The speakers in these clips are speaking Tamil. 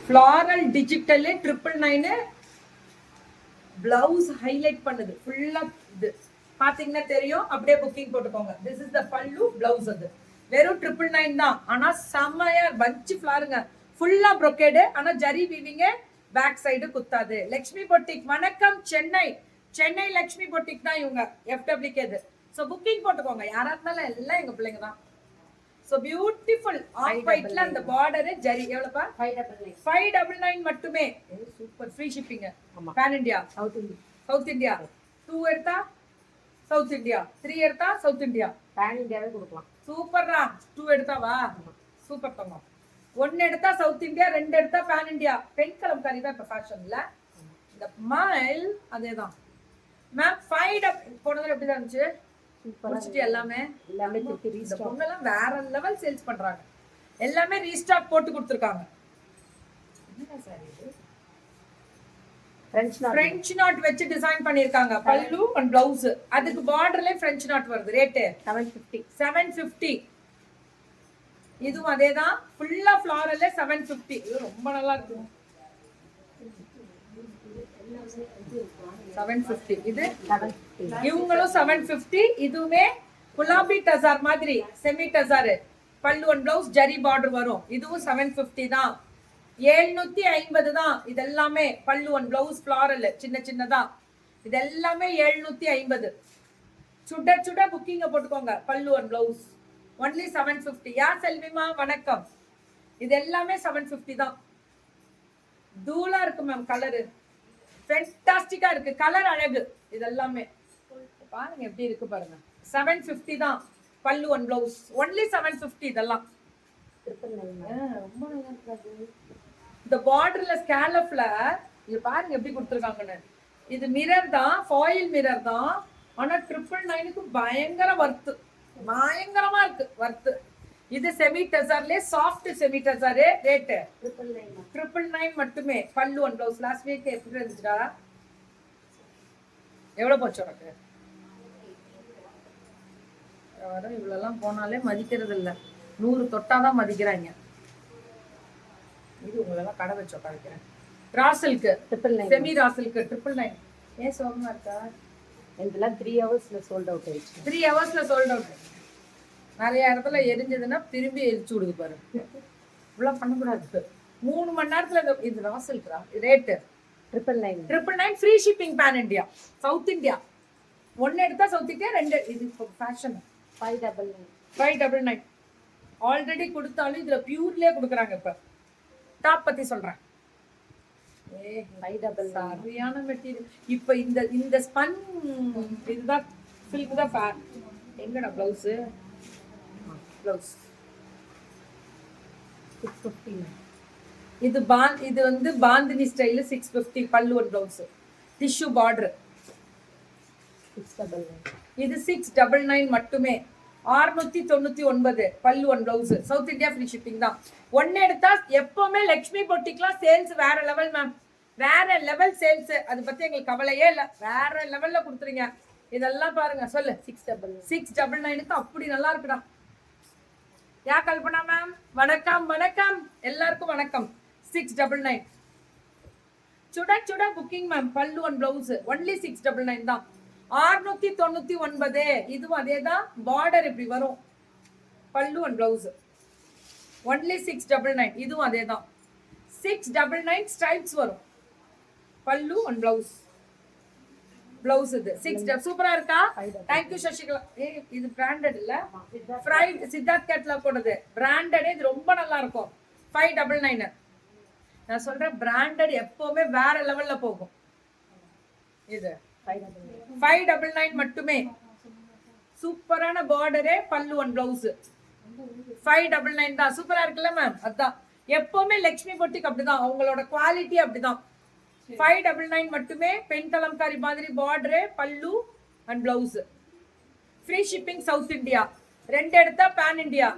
ஃப்ளாரல் டிஜிட்டல் 999 பிளவுஸ் ஹைலைட் பண்ணுது ஃபுல்லா. இது பாத்தீங்கன்னா தெரியும். அப்படியே புக்கிங் போட்டுக்கோங்க. திஸ் இஸ் த பல்லு, பிளவுஸ். அது வெறும் 999 தான். ஆனா செம்மையா பஞ்ச் ஃப்ளாருங்க. ஃபுல்லா ப்ரொக்கேடு. ஆனா ஜரி வீவிங்க. பேக் சைடு குத்தாது. லக்ஷ்மி பொட்டிக் வணக்கம். சென்னை சென்னை லக்ஷ்மி பொட்டிக் தான் இவங்க. FWK இது. ஸோ புக்கிங் போட்டுக்கோங்க. யாரா இருந்தாலும் எல்லாம் எங்க பிள்ளைங்க தான். So beautiful ஆஃப் ஒயிட்ல அந்த பார்டர் ஜரி. எவ்வளவுப்பா? 599 மட்டுமே. Super. Free shipping. Pan India, south India. 2 எடுத்தா சவுத் இந்தியா, 3 எடுத்தா சவுத் இந்தியா, பான் இந்தியாவே கொடுக்கலாம். சூப்பர்ரா. 2 எடுத்தாவா? சூப்பர் தங்கம். 1 எடுத்தா சவுத் இந்தியா, 2 எடுத்தா பான் இந்தியா. பெண் கலம்காரி தான் இப்ப ஃபேஷன்ல. இந்த மைல் அதேதான் மேம். 5 போனதுல எப்படி தான் இருந்துச்சு? எல்லாமே வேற லெவல் சேல்ஸ் பண்றாங்க. எல்லாமே ரீஸ்டாக் போட்டு கொடுத்திருக்காங்க. French knot வச்சு டிசைன் பண்ணிருக்காங்க. பல்லு அண்ட் பிளவுஸ். அதுக்கு பார்டர்ல French knot வருது. ரேட் 750. இதுவும் அதேதான். ஃபுல்லா ஃப்ளாரல்ல 750. இது ரொம்ப நல்லா இருக்கு. 750. இது இவங்களும் 750. இதுவுமே குலாபி டசார் மாதிரி செமி டசார். பல்லு அண்ட் பிளவுஸ் ஜரி பார்டர் வரும். இதுவும் 750 தான். 750 தான். இதெல்லாமே பல்லு அண்ட் பிளவுஸ் ஃப்ளாரல் சின்ன சின்னதா. இதெல்லாமே 750. சுட சுட புக்கிங்க போட்டுக்கோங்க. பல்லு அண்ட் பிளவுஸ் ஒன்லி 750. யா செல்விமா வணக்கம். இது எல்லாமே 750 தான். தூளா இருக்கு மேம். கலரு ஃபென்டாஸ்டிக்கா இருக்கு. கலர் அழகு. இதெல்லாமே பாருங்க எப்படி இருக்கு பாருங்க. 750 தான். பல்லு அண்ட் பிளவுஸ் ஒன்லி 750. இதெல்லாம் ரொம்ப நல்லா இருக்கு. இந்த பார்டர்ல ஸ்கேலப்ல இது பாருங்க எப்படி கொடுத்துருக்காங்கன்னு. இது மிரர் தான், ஃபாயில் மிரர் தான். ஆனா 999க்கு பயங்கர வர்த்து. பயங்கரமா இருக்கு வர்த்து. இது செமி டசர்ல சாஃப்ட் செமி டசர். ரேட் 999 மட்டுமே. பல்லு அண்ட் பிளவுஸ். லாஸ்ட் வீக் எப்படி இருந்துச்சுடா? எவ்வளவு போச்சு உனக்கு? இவ்வளவு போனாலே மதிக்கிறது இல்ல. 100 தொட்டாதான் மதிக்கிறாங்க. இது உங்களெல்லாம் கடை வச்சு உட்காந்துக்கிறேன். ராசலுக்கு செமி ராசலுக்கு 999. ஏன் சோகமா இருக்கா? இதெல்லாம் 3 ஹவர்ஸ்ல சோல்ட் அவுட் ஆயிடுச்சு. 3 ஹவர்ஸ்ல சோல்ட் அவுட். நிறைய இடத்துல எரிஞ்சதுன்னா திரும்பி எரிச்சு விடுது பாரு. இவ்வளவு பண்ணக்கூடாது. 3 மணி நேரத்துல. இது ராசல்கா. Rate 999. Free shipping pan India, south India. 1 எடுத்தா சவுத் இந்தியா, 2 இது ஃபேஷன். 599. ஆல்ரெடி கொடுத்தாலும் இதுல பியூர்லயே கொடுக்குறாங்க. இப்ப டாப் பத்தி சொல்றேன். 599 சரியான மெட்டீரியல். இப்ப இந்த ஸ்பன் இதுதான் சில்க் தான் ஃபேன். எங்கடா பிளவுஸ்? பிளவுஸ் 650. இது வந்து பாந்தினி ஸ்டைல் 650. பல்லு அண்ட் பிளவுஸ் டிஷ்யூ பார்டர் 699. இது 699 மட்டுமே. 699. பல்லு and blouse. South India free shipping தான். 1 எடுத்தா எப்பவுமே லக்ஷ்மி பொட்டிக்லாம் சேல்ஸ் வேற லெவல் மேம். வேற லெவல் சேல்ஸ். அது பத்தி எங்களுக்கு கவலையே இல்லை. வேற லெவல்ல கொடுத்துறீங்க. இதெல்லாம் பாருங்க. சொல்லு. 699க்கு அப்படி நல்லா இருக்குடா. யா கல்பனா மேம் வணக்கம். வணக்கம் எல்லாருக்கும் வணக்கம். 699 சுட சுட புக்கிங் மேம். பல்லு அண்ட் பிளவுஸ் ஒன்லி 699 தான். 699. இதுவும் அதே தான். பார்டர் இப்படி வரும். பல்லு அண்ட் பிளவுஸ் ஒன்லி 699. இதுவும் அதே தான். 699 ஸ்ட்ரைப்ஸ் வரும். பல்லு அண்ட் பிளவுஸ். பிளவுஸ் இது 6 சூப்பரா இருக்கா? Thank you Sasikala. இது பிராண்டட் இல்ல, ஃப்ரைட் சித்தார்த் கேட்லாக் போடுது. பிராண்டட். இது ரொம்ப நல்லா இருக்கும். 599. நான் சொல்றேன் பிராண்டட் எப்பவுமே வேற லெவல்ல போகும். இது 599 மட்டுமே. சூப்பரான பார்டரே. பல்லு அண்ட் பிளவுஸ் 599 தான். சூப்பரா இருக்குல்ல மேம்? அதான் எப்பவுமே லக்ஷ்மி பொட்டிக் அப்படிதான். அவங்களோட குவாலிட்டி அப்படிதான். 599 மட்டுமே. பெண் கலம்காரி மாதிரி பார்டரு. பல்லு and blouse. Free shipping south India. 2 எடுத்தா பேன் இந்தியா.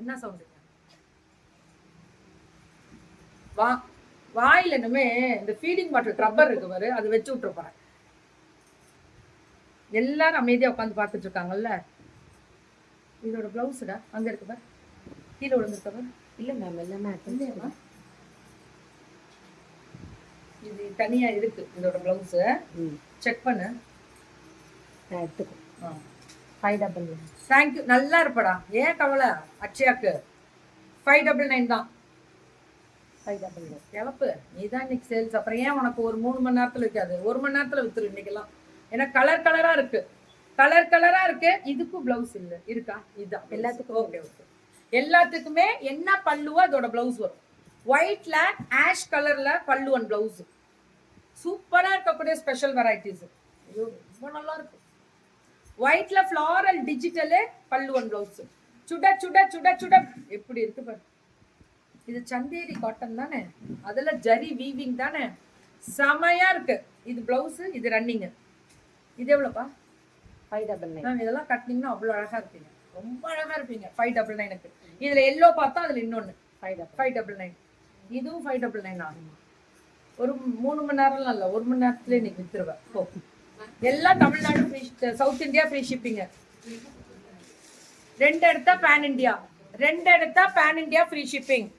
என்ன சவுண்ட்? வாயில இனிமே இந்த ஃபீடிங் வாட்டர் ரப்பர் இருக்கு பாரு, அது வச்சு விட்டுருப்பாரு. எல்லாரும் அமைதியா உட்காந்து பார்த்துட்டு இருக்காங்கல்ல. இதோட பிளவுஸ்டா அங்க இருக்கு பாரு. கீழே விழுந்துருக்க பாரு. இல்லை மேம் எல்லாமே இல்லையாம்மா? இது தனியா இருக்கு இதோட பிளவுஸ். ம் செக் பண்ணு. நான் எடுத்துக்கோ 599. தேங்க்யூ. நல்லா இருப்படா, ஏன் கவலை. அக்ஷயாக்கு 599 தான். 599. கிளப்பு, நீ தான் இன்னைக்கு சேல்ஸ். அப்புறம் ஏன் உனக்கு ஒரு 3 மணி நேரத்துல வைக்காது? 1 மணி நேரத்துல வித்துரு இன்னைக்கெல்லாம். ஏன்னா கலர் கலரா இருக்கு, கலர் கலரா இருக்கு. இதுக்கும் பிளவுஸ் இல்ல இருக்கா? இதுதான் எல்லாத்துக்கும். Okay okay. எல்லாத்துக்குமே என்ன பல்லுவோ அதோட பிளவுஸ் வரும். ஒயிட்ல ஆஷ் கலர்ல பல்லு அண்ட் பிளவுஸ். சூப்பரா இருக்கக்கூடிய ஸ்பெஷல் வெரைட்டிஸ். ஐயோ ரொம்ப நல்லா இருக்கு. ஒயிட்ல ஃப்ளாரல் டிஜிட்டல் பல்லு அண்ட் பிளவுஸ். சுட சுட சுட சுட எப்படி இருக்கு பாரு. இது சந்தேரி காட்டன் தானே, அதுல ஜரி வீவிங் தானே, செமையா இருக்கு. இது பிளவுஸ், இது ரன்னிங். இது எவ்வளோப்பா? 599. மேம் இதெல்லாம் கட்டினீங்கன்னா அவ்வளோ அழகா இருப்பீங்க, ரொம்ப அழகா இருப்பீங்க. 599க்கு. இதுல எல்லோ பார்த்தா அதுல இன்னொன்னு 599. இதுவும் 599 ஆகும். ஒரு 3 மணி நேரம்லாம் இல்லை, 1 மணி நேரத்துல இன்னைக்கு வித்துருவேன். ஓ, எல்லாம் Tamil Nadu free, south India free ஷிப்பிங்க. 2 எடுத்தா பேன் இந்தியா, 2 எடுத்தா பேன் இந்தியா ஃப்ரீ ஷிப்பிங்.